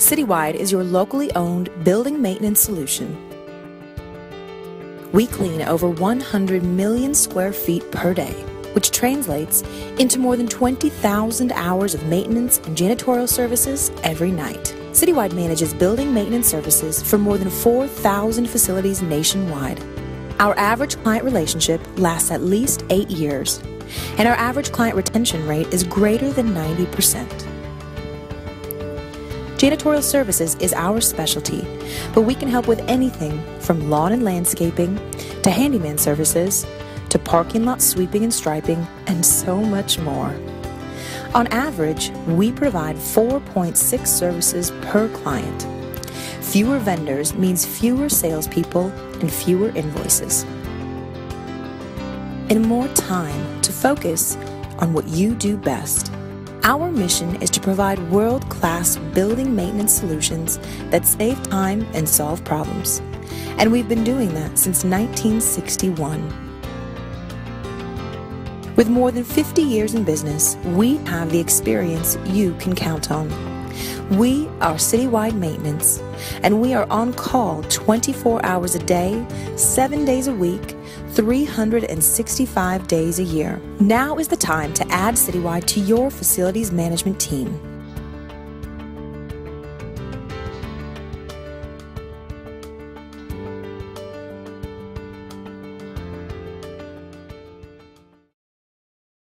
Citywide is your locally owned building maintenance solution. We clean over 100 million square feet per day, which translates into more than 20,000 hours of maintenance and janitorial services every night. Citywide manages building maintenance services for more than 4,000 facilities nationwide. Our average client relationship lasts at least 8 years, and our average client retention rate is greater than 90%. Janitorial services is our specialty, but we can help with anything from lawn and landscaping to handyman services to parking lot sweeping and striping and so much more. On average, we provide 4.6 services per client. Fewer vendors means fewer salespeople and fewer invoices. And more time to focus on what you do best. Our mission is to provide world-class building maintenance solutions that save time and solve problems. And we've been doing that since 1961. With more than 50 years in business, we have the experience you can count on. We are Citywide Maintenance, and we are on call 24 hours a day, 7 days a week, 365 days a year. Now is the time to add Citywide to your facilities management team.